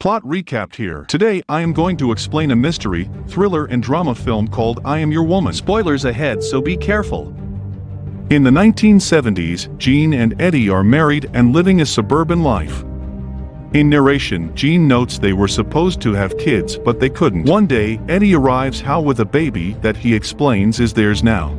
Plot recapped here. Today I am going to explain a mystery, thriller and drama film called I Am Your Woman. Spoilers ahead, so be careful. In the 1970s, Jean and Eddie are married and living a suburban life. In narration, Jean notes they were supposed to have kids but they couldn't. One day, Eddie arrives with a baby that he explains is theirs now.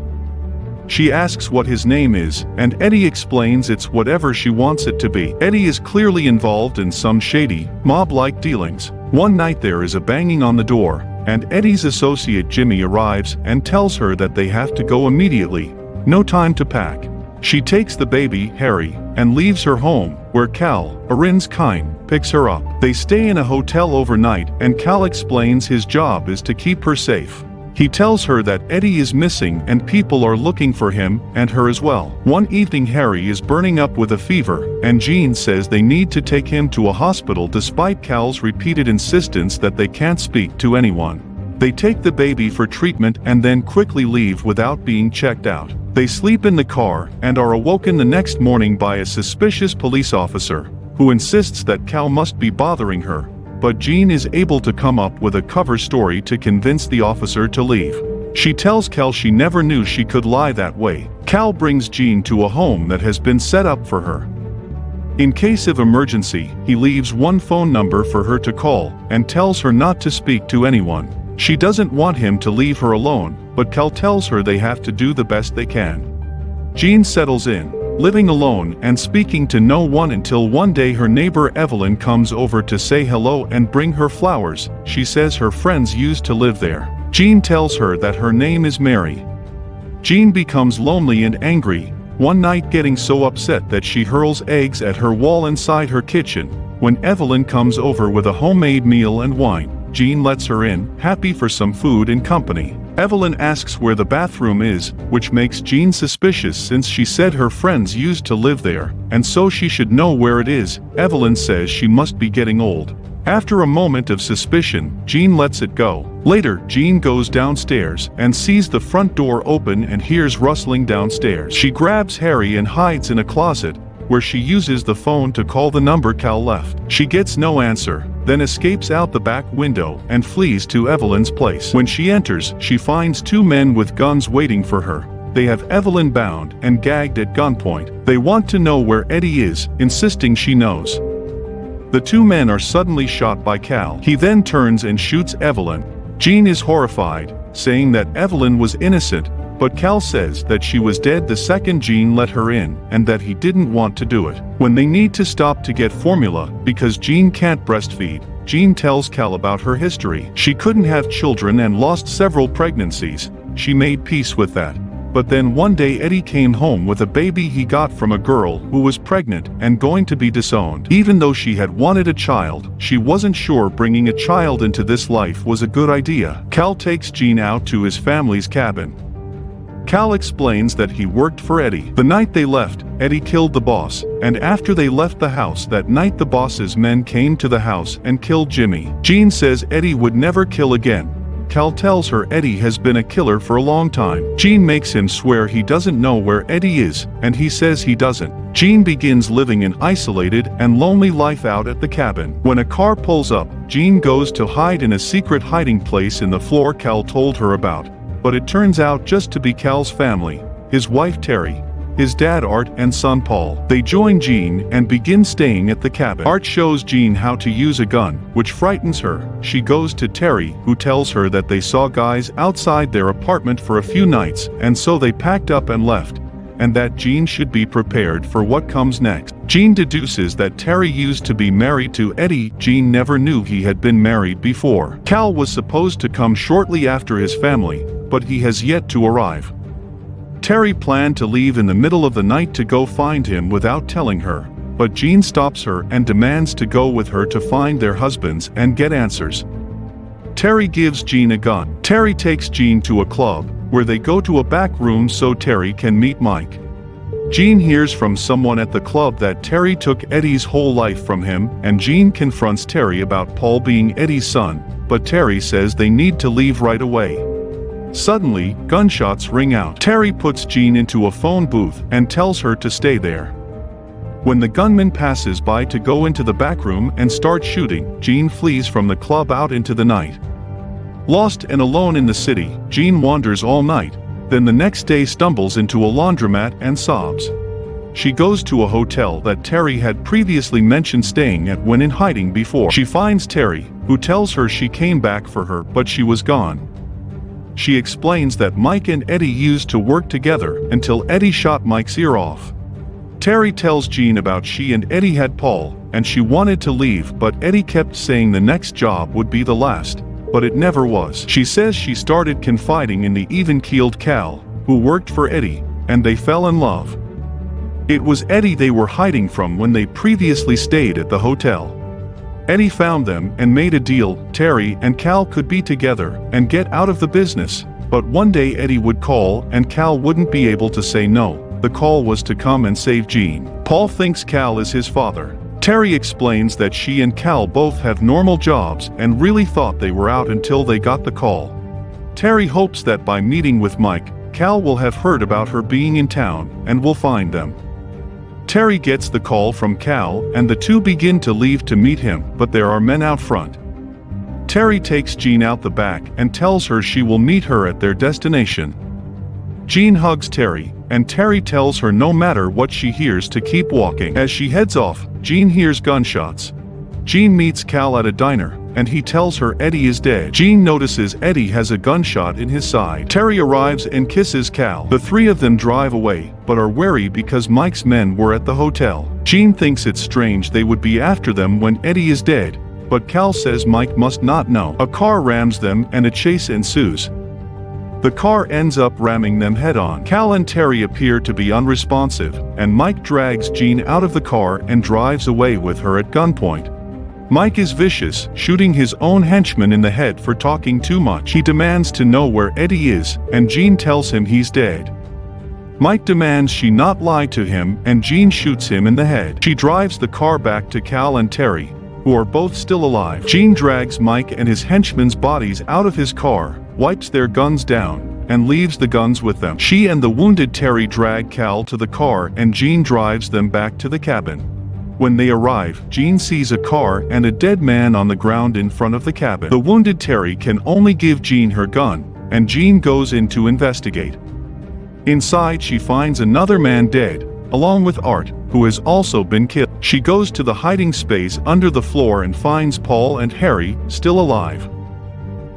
She asks what his name is, and Eddie explains it's whatever she wants it to be. Eddie is clearly involved in some shady, mob-like dealings. One night there is a banging on the door, and Eddie's associate Jimmy arrives and tells her that they have to go immediately. No time to pack. She takes the baby, Harry, and leaves her home, where Cal, Erin's kind, picks her up. They stay in a hotel overnight, and Cal explains his job is to keep her safe. He tells her that Eddie is missing and people are looking for him and her as well. One evening Harry is burning up with a fever, and Jean says they need to take him to a hospital despite Cal's repeated insistence that they can't speak to anyone. They take the baby for treatment and then quickly leave without being checked out. They sleep in the car and are awoken the next morning by a suspicious police officer, who insists that Cal must be bothering her. But Jean is able to come up with a cover story to convince the officer to leave. She tells Cal she never knew she could lie that way. Cal brings Jean to a home that has been set up for her. In case of emergency, he leaves one phone number for her to call and tells her not to speak to anyone. She doesn't want him to leave her alone, but Cal tells her they have to do the best they can. Jean settles in, living alone and speaking to no one until one day her neighbor Evelyn comes over to say hello and bring her flowers. She says her friends used to live there. Jean tells her that her name is Mary. Jean becomes lonely and angry, one night getting so upset that she hurls eggs at her wall inside her kitchen. When Evelyn comes over with a homemade meal and wine, Jean lets her in, happy for some food and company. Evelyn asks where the bathroom is, which makes Jean suspicious since she said her friends used to live there, and so she should know where it is. Evelyn says she must be getting old. After a moment of suspicion, Jean lets it go. Later, Jean goes downstairs and sees the front door open and hears rustling downstairs. She grabs Harry and hides in a closet, where she uses the phone to call the number Cal left. She gets no answer, then escapes out the back window and flees to Evelyn's place. When she enters, she finds two men with guns waiting for her. They have Evelyn bound and gagged at gunpoint. They want to know where Eddie is, insisting she knows. The two men are suddenly shot by Cal. He then turns and shoots Evelyn. Jean is horrified, saying that Evelyn was innocent, but Cal says that she was dead the second Jean let her in and that he didn't want to do it. When they need to stop to get formula because Jean can't breastfeed, Jean tells Cal about her history. She couldn't have children and lost several pregnancies. She made peace with that. But then one day Eddie came home with a baby he got from a girl who was pregnant and going to be disowned. Even though she had wanted a child, she wasn't sure bringing a child into this life was a good idea. Cal takes Jean out to his family's cabin. Cal explains that he worked for Eddie. The night they left, Eddie killed the boss, and after they left the house that night the boss's men came to the house and killed Jimmy. Jean says Eddie would never kill again. Cal tells her Eddie has been a killer for a long time. Jean makes him swear he doesn't know where Eddie is, and he says he doesn't. Jean begins living an isolated and lonely life out at the cabin. When a car pulls up, Jean goes to hide in a secret hiding place in the floor Cal told her about. But it turns out just to be Cal's family, his wife Terry, his dad Art and son Paul. They join Jean and begin staying at the cabin. Art shows Jean how to use a gun, which frightens her. She goes to Terry, who tells her that they saw guys outside their apartment for a few nights, and so they packed up and left, and that Jean should be prepared for what comes next. Jean deduces that Terry used to be married to Eddie. Jean never knew he had been married before. Cal was supposed to come shortly after his family, but he has yet to arrive. Terry planned to leave in the middle of the night to go find him without telling her, but Jean stops her and demands to go with her to find their husbands and get answers. Terry gives Jean a gun. Terry takes Jean to a club, where they go to a back room so Terry can meet Mike. Jean hears from someone at the club that Terry took Eddie's whole life from him, and Jean confronts Terry about Paul being Eddie's son, but Terry says they need to leave right away. Suddenly, gunshots ring out. Terry puts Jean into a phone booth and tells her to stay there. When the gunman passes by to go into the back room and start shooting, Jean flees from the club out into the night. Lost and alone in the city, Jean wanders all night, then the next day stumbles into a laundromat and sobs. She goes to a hotel that Terry had previously mentioned staying at when in hiding before. She finds Terry, who tells her she came back for her but she was gone. She explains that Mike and Eddie used to work together until Eddie shot Mike's ear off. Terry tells Jean about she and Eddie had Paul, and she wanted to leave but Eddie kept saying the next job would be the last, but it never was. She says she started confiding in the even-keeled Cal, who worked for Eddie, and they fell in love. It was Eddie they were hiding from when they previously stayed at the hotel. Eddie found them and made a deal. Terry and Cal could be together and get out of the business, but one day Eddie would call and Cal wouldn't be able to say no. The call was to come and save Jean. Paul thinks Cal is his father. Terry explains that she and Cal both have normal jobs and really thought they were out until they got the call. Terry hopes that by meeting with Mike, Cal will have heard about her being in town and will find them. Terry gets the call from Cal and the two begin to leave to meet him, but there are men out front. Terry takes Jean out the back and tells her she will meet her at their destination. Jean hugs Terry, and Terry tells her no matter what she hears to keep walking. As she heads off, Jean hears gunshots. Jean meets Cal at a diner, and he tells her Eddie is dead. Jean notices Eddie has a gunshot in his side. Terry arrives and kisses Cal. The three of them drive away, but are wary because Mike's men were at the hotel. Jean thinks it's strange they would be after them when Eddie is dead, but Cal says Mike must not know. A car rams them and a chase ensues. The car ends up ramming them head-on. Cal and Terry appear to be unresponsive, and Mike drags Jean out of the car and drives away with her at gunpoint. Mike is vicious, shooting his own henchman in the head for talking too much. He demands to know where Eddie is, and Jean tells him he's dead. Mike demands she not lie to him, and Jean shoots him in the head. She drives the car back to Cal and Terry, who are both still alive. Jean drags Mike and his henchmen's bodies out of his car, wipes their guns down, and leaves the guns with them. She and the wounded Terry drag Cal to the car and Jean drives them back to the cabin. When they arrive, Jean sees a car and a dead man on the ground in front of the cabin. The wounded Terry can only give Jean her gun, and Jean goes in to investigate. Inside she finds another man dead, along with Art, who has also been killed. She goes to the hiding space under the floor and finds Paul and Harry still alive.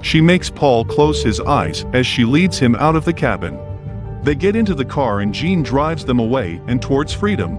She makes Paul close his eyes as she leads him out of the cabin. They get into the car and Jean drives them away and towards freedom.